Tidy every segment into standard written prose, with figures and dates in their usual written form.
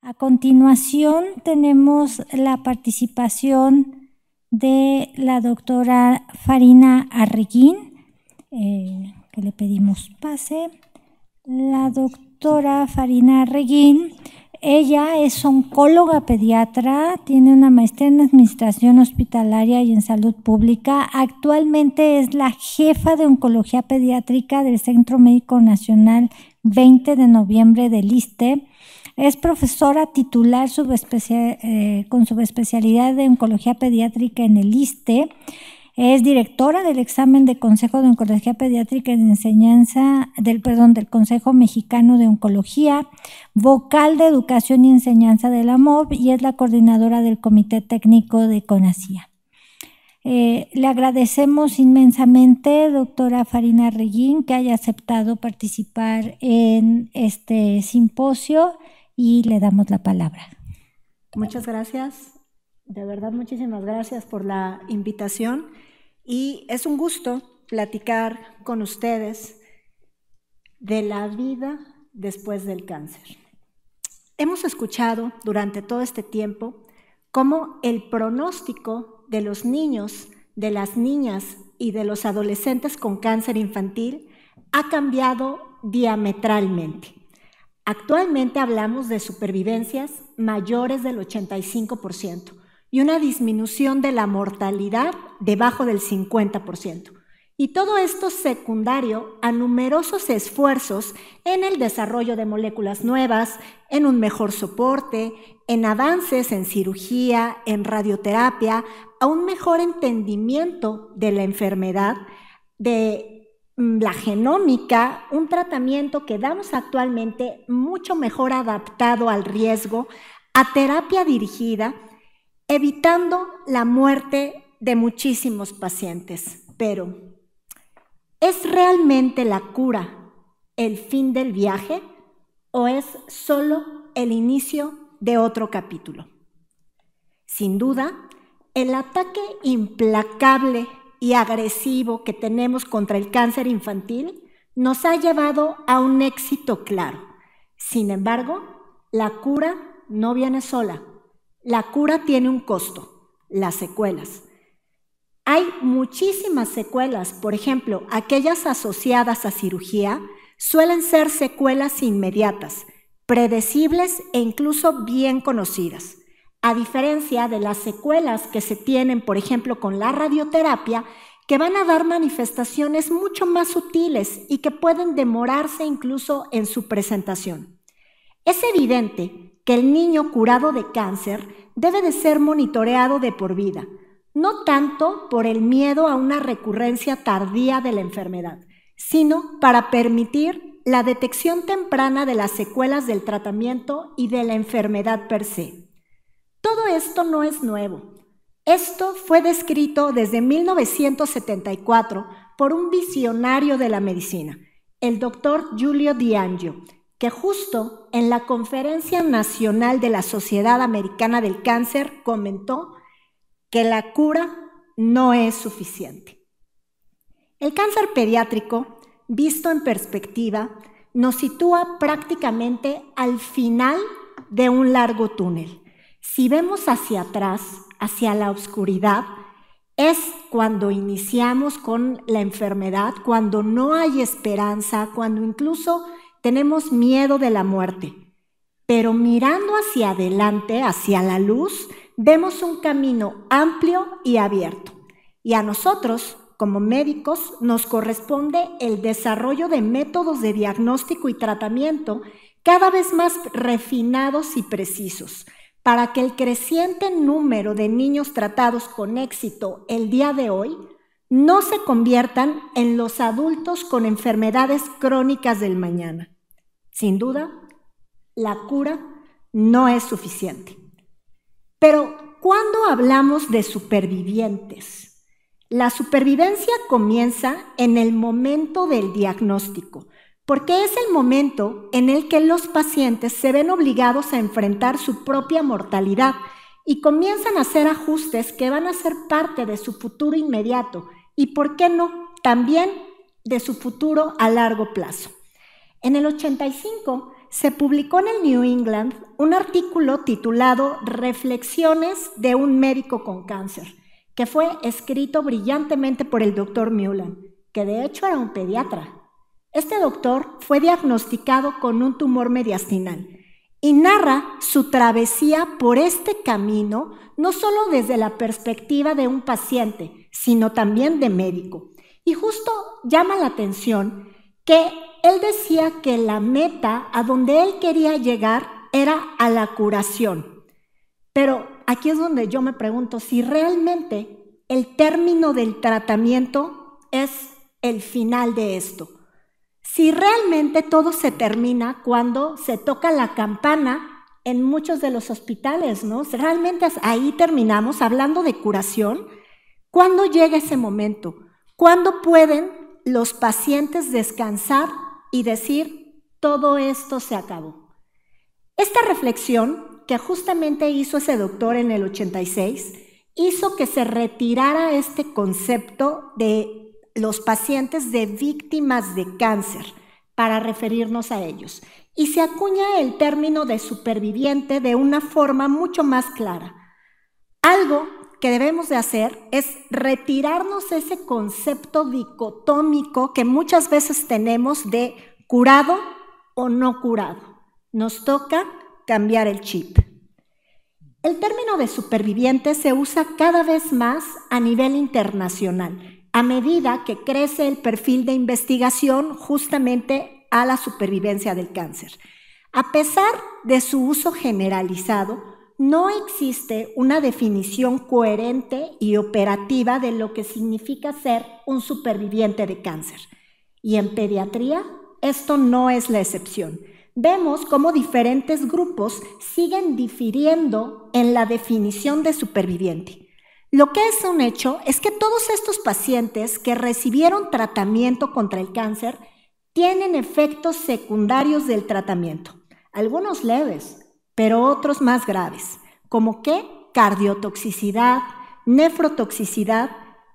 A continuación tenemos la participación de la doctora Farina Arreguín, que le pedimos pase. La doctora Farina Arreguín, ella es oncóloga pediatra, tiene una maestría en Administración Hospitalaria y en Salud Pública. Actualmente es la jefa de Oncología Pediátrica del Centro Médico Nacional 20 de noviembre del ISSSTE. Es profesora titular con subespecialidad de Oncología Pediátrica en el ISSSTE. Es directora del examen de Consejo de Oncología Pediátrica en Enseñanza del Consejo Mexicano de Oncología, vocal de Educación y Enseñanza de la MOB y es la coordinadora del Comité Técnico de CONACYA. Le agradecemos inmensamente, doctora Farina Arreguín, que haya aceptado participar en este simposio y le damos la palabra. Muchas gracias, de verdad muchísimas gracias por la invitación y es un gusto platicar con ustedes de la vida después del cáncer. Hemos escuchado durante todo este tiempo cómo el pronóstico de los niños, de las niñas y de los adolescentes con cáncer infantil ha cambiado diametralmente. Actualmente hablamos de supervivencias mayores del 85% y una disminución de la mortalidad debajo del 50%. Y todo esto secundario a numerosos esfuerzos en el desarrollo de moléculas nuevas, en un mejor soporte, en avances en cirugía, en radioterapia, a un mejor entendimiento de la enfermedad, de la genómica, un tratamiento que damos actualmente mucho mejor adaptado al riesgo, a terapia dirigida, evitando la muerte de muchísimos pacientes. Pero, ¿es realmente la cura el fin del viaje o es solo el inicio de otro capítulo? Sin duda, el ataque implacable y agresivo que tenemos contra el cáncer infantil nos ha llevado a un éxito claro. Sin embargo, la cura no viene sola. La cura tiene un costo, las secuelas. Hay muchísimas secuelas, por ejemplo, aquellas asociadas a cirugía suelen ser secuelas inmediatas, predecibles e incluso bien conocidas. A diferencia de las secuelas que se tienen, por ejemplo, con la radioterapia, que van a dar manifestaciones mucho más sutiles y que pueden demorarse incluso en su presentación. Es evidente que el niño curado de cáncer debe de ser monitoreado de por vida, no tanto por el miedo a una recurrencia tardía de la enfermedad, sino para permitir la detección temprana de las secuelas del tratamiento y de la enfermedad per se. Todo esto no es nuevo. Esto fue descrito desde 1974 por un visionario de la medicina, el doctor Giulio D'Angio, que justo en la Conferencia Nacional de la Sociedad Americana del Cáncer comentó que la cura no es suficiente. El cáncer pediátrico, visto en perspectiva, nos sitúa prácticamente al final de un largo túnel. Si vemos hacia atrás, hacia la oscuridad, es cuando iniciamos con la enfermedad, cuando no hay esperanza, cuando incluso tenemos miedo de la muerte. Pero mirando hacia adelante, hacia la luz, vemos un camino amplio y abierto. Y a nosotros, como médicos, nos corresponde el desarrollo de métodos de diagnóstico y tratamiento cada vez más refinados y precisos, para que el creciente número de niños tratados con éxito el día de hoy no se conviertan en los adultos con enfermedades crónicas del mañana. Sin duda, la cura no es suficiente. Pero, ¿cuándo hablamos de supervivientes? La supervivencia comienza en el momento del diagnóstico, porque es el momento en el que los pacientes se ven obligados a enfrentar su propia mortalidad y comienzan a hacer ajustes que van a ser parte de su futuro inmediato y, ¿por qué no?, también de su futuro a largo plazo. En el 85 se publicó en el New England un artículo titulado Reflexiones de un médico con cáncer, que fue escrito brillantemente por el doctor Mullen, que de hecho era un pediatra. Este doctor fue diagnosticado con un tumor mediastinal y narra su travesía por este camino, no solo desde la perspectiva de un paciente, sino también de médico. Y justo llama la atención que él decía que la meta a donde él quería llegar era a la curación. Pero aquí es donde yo me pregunto si realmente el término del tratamiento es el final de esto. Si realmente todo se termina cuando se toca la campana en muchos de los hospitales, ¿no? Realmente ahí terminamos hablando de curación. ¿Cuándo llega ese momento? ¿Cuándo pueden los pacientes descansar y decir, todo esto se acabó? Esta reflexión que justamente hizo ese doctor en el 86 hizo que se retirara este concepto de los pacientes de víctimas de cáncer para referirnos a ellos. Y se acuña el término de superviviente de una forma mucho más clara. Algo que debemos de hacer es retirarnos ese concepto dicotómico que muchas veces tenemos de curado o no curado. Nos toca cambiar el chip. El término de superviviente se usa cada vez más a nivel internacional, a medida que crece el perfil de investigación justamente a la supervivencia del cáncer. A pesar de su uso generalizado, no existe una definición coherente y operativa de lo que significa ser un superviviente de cáncer. Y en pediatría, esto no es la excepción. Vemos cómo diferentes grupos siguen difiriendo en la definición de superviviente. Lo que es un hecho es que todos estos pacientes que recibieron tratamiento contra el cáncer tienen efectos secundarios del tratamiento, algunos leves, pero otros más graves, como que cardiotoxicidad, nefrotoxicidad,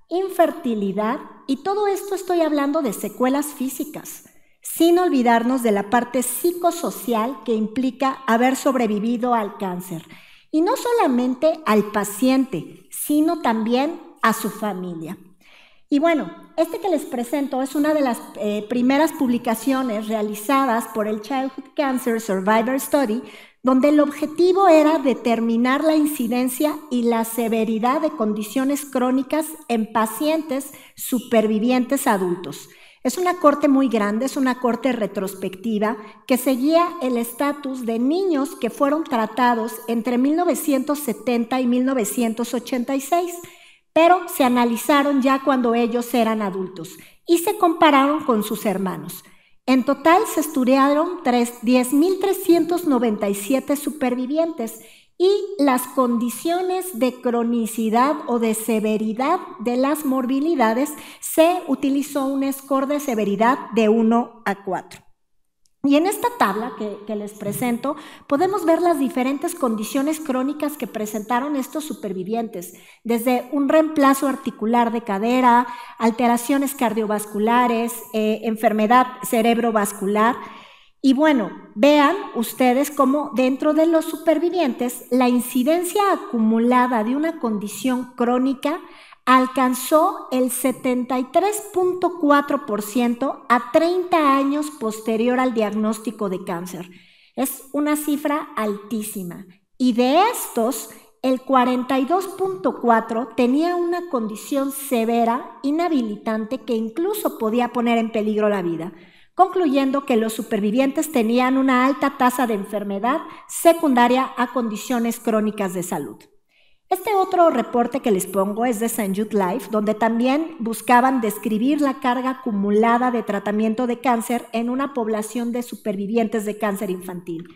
infertilidad, y todo esto estoy hablando de secuelas físicas, sin olvidarnos de la parte psicosocial que implica haber sobrevivido al cáncer. Y no solamente al paciente, sino también a su familia. Y bueno, este que les presento es una de las primeras publicaciones realizadas por el Childhood Cancer Survivor Study, donde el objetivo era determinar la incidencia y la severidad de condiciones crónicas en pacientes supervivientes adultos. Es una corte muy grande, es una corte retrospectiva que seguía el estatus de niños que fueron tratados entre 1970 y 1986, pero se analizaron ya cuando ellos eran adultos y se compararon con sus hermanos. En total se estudiaron 10.397 supervivientes y las condiciones de cronicidad o de severidad de las morbilidades, se utilizó un score de severidad de 1 a 4. Y en esta tabla que les presento podemos ver las diferentes condiciones crónicas que presentaron estos supervivientes, desde un reemplazo articular de cadera, alteraciones cardiovasculares, enfermedad cerebrovascular. Y bueno, vean ustedes cómo dentro de los supervivientes la incidencia acumulada de una condición crónica alcanzó el 73.4% a 30 años posterior al diagnóstico de cáncer. Es una cifra altísima. Y de estos, el 42.4% tenía una condición severa, inhabilitante, que incluso podía poner en peligro la vida, concluyendo que los supervivientes tenían una alta tasa de enfermedad secundaria a condiciones crónicas de salud. Este otro reporte que les pongo es de St. Jude Life, donde también buscaban describir la carga acumulada de tratamiento de cáncer en una población de supervivientes de cáncer infantil.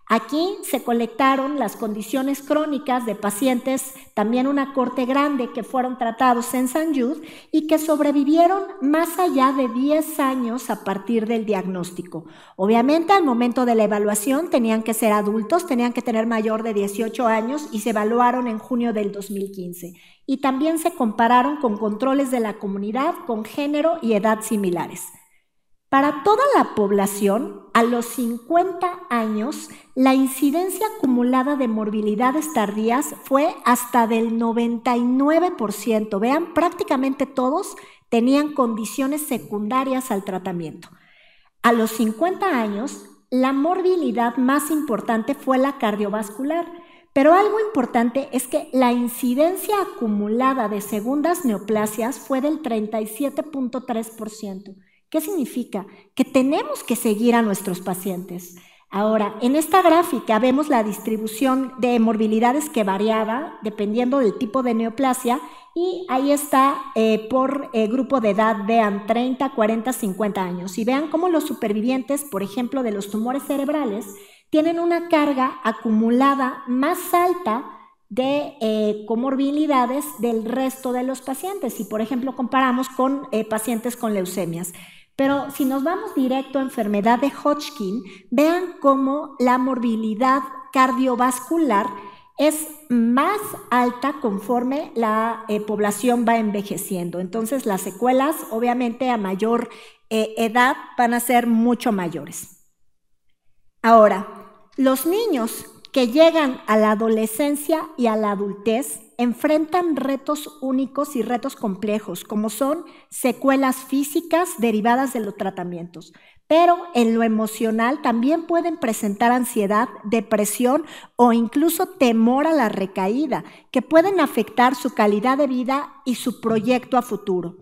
Aquí se colectaron las condiciones crónicas de pacientes, también una corte grande, que fueron tratados en St. Jude y que sobrevivieron más allá de 10 años a partir del diagnóstico. Obviamente, al momento de la evaluación tenían que ser adultos, tenían que tener mayor de 18 años y se evaluaron en junio del 2015. Y también se compararon con controles de la comunidad con género y edad similares. Para toda la población, a los 50 años, la incidencia acumulada de morbilidades tardías fue hasta del 99%. Vean, prácticamente todos tenían condiciones secundarias al tratamiento. A los 50 años, la morbilidad más importante fue la cardiovascular, pero algo importante es que la incidencia acumulada de segundas neoplasias fue del 37.3%. ¿Qué significa? Que tenemos que seguir a nuestros pacientes. Ahora, en esta gráfica vemos la distribución de morbilidades que variaba dependiendo del tipo de neoplasia y ahí está por grupo de edad, vean 30, 40, 50 años y vean cómo los supervivientes, por ejemplo, de los tumores cerebrales, tienen una carga acumulada más alta de comorbilidades del resto de los pacientes. Si, por ejemplo, comparamos con pacientes con leucemias. Pero si nos vamos directo a enfermedad de Hodgkin, vean cómo la morbilidad cardiovascular es más alta conforme la población va envejeciendo. Entonces, las secuelas, obviamente, a mayor edad van a ser mucho mayores. Ahora, los niños que llegan a la adolescencia y a la adultez enfrentan retos únicos y retos complejos, como son secuelas físicas derivadas de los tratamientos. Pero en lo emocional también pueden presentar ansiedad, depresión o incluso temor a la recaída, que pueden afectar su calidad de vida y su proyecto a futuro.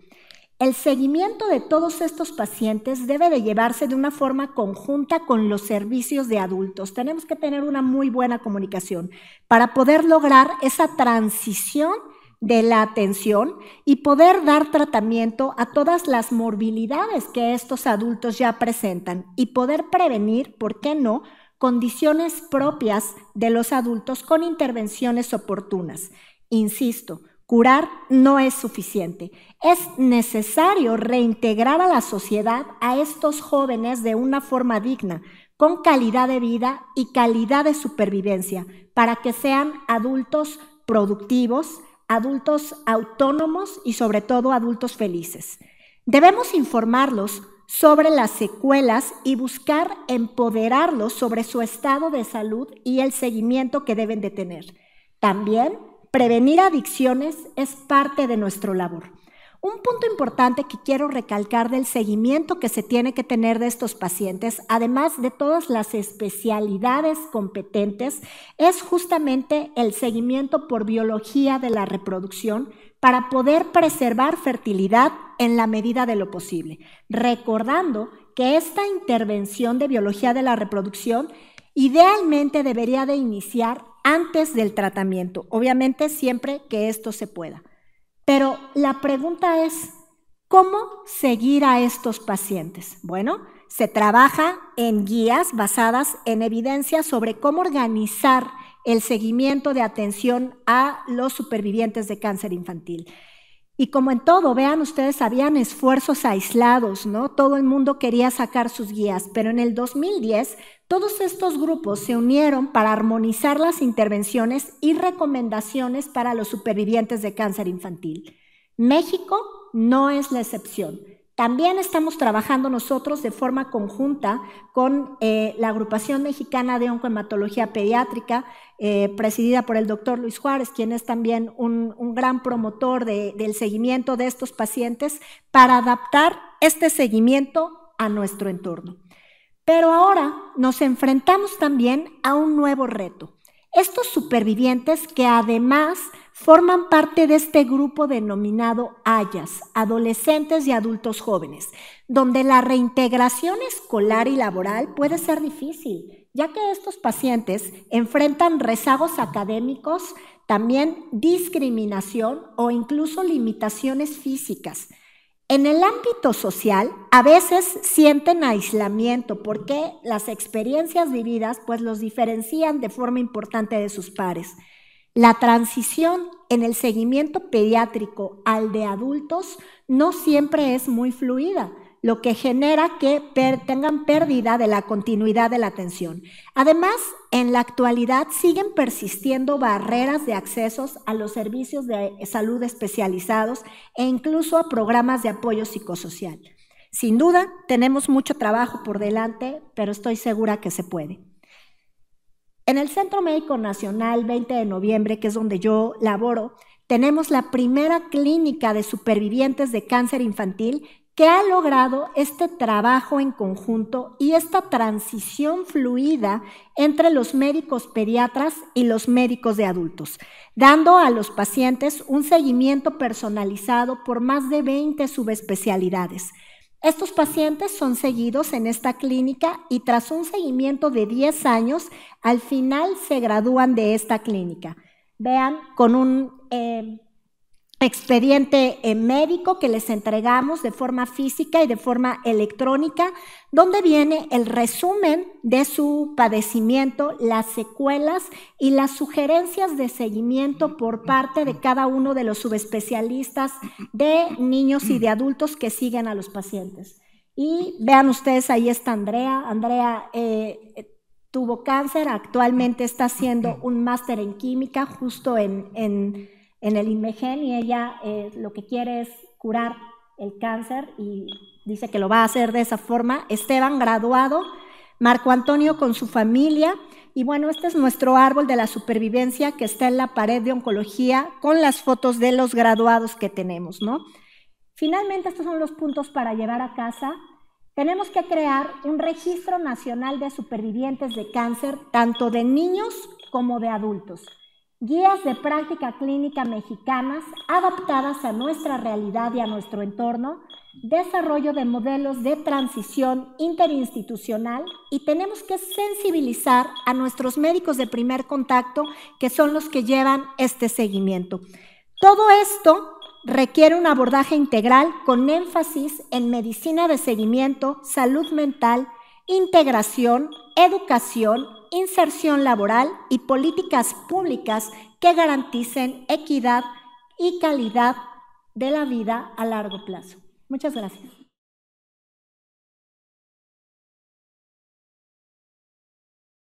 El seguimiento de todos estos pacientes debe de llevarse de una forma conjunta con los servicios de adultos. Tenemos que tener una muy buena comunicación para poder lograr esa transición de la atención y poder dar tratamiento a todas las morbilidades que estos adultos ya presentan y poder prevenir, ¿por qué no?, condiciones propias de los adultos con intervenciones oportunas. Insisto, curar no es suficiente. Es necesario reintegrar a la sociedad a estos jóvenes de una forma digna, con calidad de vida y calidad de supervivencia, para que sean adultos productivos, adultos autónomos y sobre todo adultos felices. Debemos informarlos sobre las secuelas y buscar empoderarlos sobre su estado de salud y el seguimiento que deben de tener. También prevenir adicciones es parte de nuestra labor. Un punto importante que quiero recalcar del seguimiento que se tiene que tener de estos pacientes, además de todas las especialidades competentes, es justamente el seguimiento por biología de la reproducción para poder preservar fertilidad en la medida de lo posible, recordando que esta intervención de biología de la reproducción idealmente debería de iniciar antes del tratamiento, obviamente siempre que esto se pueda. Pero la pregunta es, ¿cómo seguir a estos pacientes? Bueno, se trabaja en guías basadas en evidencia sobre cómo organizar el seguimiento de atención a los supervivientes de cáncer infantil. Y como en todo, vean ustedes, habían esfuerzos aislados, ¿no? Todo el mundo quería sacar sus guías, pero en el 2010 todos estos grupos se unieron para armonizar las intervenciones y recomendaciones para los supervivientes de cáncer infantil. México no es la excepción. También estamos trabajando nosotros de forma conjunta con la Agrupación Mexicana de Oncohematología Pediátrica, presidida por el doctor Luis Juárez, quien es también un gran promotor del seguimiento de estos pacientes, para adaptar este seguimiento a nuestro entorno. Pero ahora nos enfrentamos también a un nuevo reto. Estos supervivientes que además forman parte de este grupo denominado AYAS, adolescentes y adultos jóvenes, donde la reintegración escolar y laboral puede ser difícil, ya que estos pacientes enfrentan rezagos académicos, también discriminación o incluso limitaciones físicas. En el ámbito social, a veces sienten aislamiento porque las experiencias vividas pues los diferencian de forma importante de sus pares. La transición en el seguimiento pediátrico al de adultos no siempre es muy fluida, lo que genera que tengan pérdida de la continuidad de la atención. Además, en la actualidad siguen persistiendo barreras de accesos a los servicios de salud especializados e incluso a programas de apoyo psicosocial. Sin duda, tenemos mucho trabajo por delante, pero estoy segura que se puede. En el Centro Médico Nacional 20 de noviembre, que es donde yo laboro, tenemos la primera clínica de supervivientes de cáncer infantil que ha logrado este trabajo en conjunto y esta transición fluida entre los médicos pediatras y los médicos de adultos, dando a los pacientes un seguimiento personalizado por más de 20 subespecialidades. Estos pacientes son seguidos en esta clínica y tras un seguimiento de 10 años, al final se gradúan de esta clínica. Vean, con un expediente médico que les entregamos de forma física y de forma electrónica, donde viene el resumen de su padecimiento, las secuelas y las sugerencias de seguimiento por parte de cada uno de los subespecialistas de niños y de adultos que siguen a los pacientes. Y vean ustedes, ahí está Andrea. Andrea tuvo cáncer, actualmente está haciendo un máster en química justo en el INMEGEN y ella lo que quiere es curar el cáncer y dice que lo va a hacer de esa forma. Esteban, graduado, Marco Antonio con su familia y bueno, este es nuestro árbol de la supervivencia que está en la pared de oncología con las fotos de los graduados que tenemos, ¿no? Finalmente, estos son los puntos para llevar a casa. Tenemos que crear un registro nacional de supervivientes de cáncer, tanto de niños como de adultos. Guías de práctica clínica mexicanas adaptadas a nuestra realidad y a nuestro entorno, desarrollo de modelos de transición interinstitucional y tenemos que sensibilizar a nuestros médicos de primer contacto, que son los que llevan este seguimiento. Todo esto requiere un abordaje integral con énfasis en medicina de seguimiento, salud mental, integración, educación, inserción laboral y políticas públicas que garanticen equidad y calidad de la vida a largo plazo. Muchas gracias.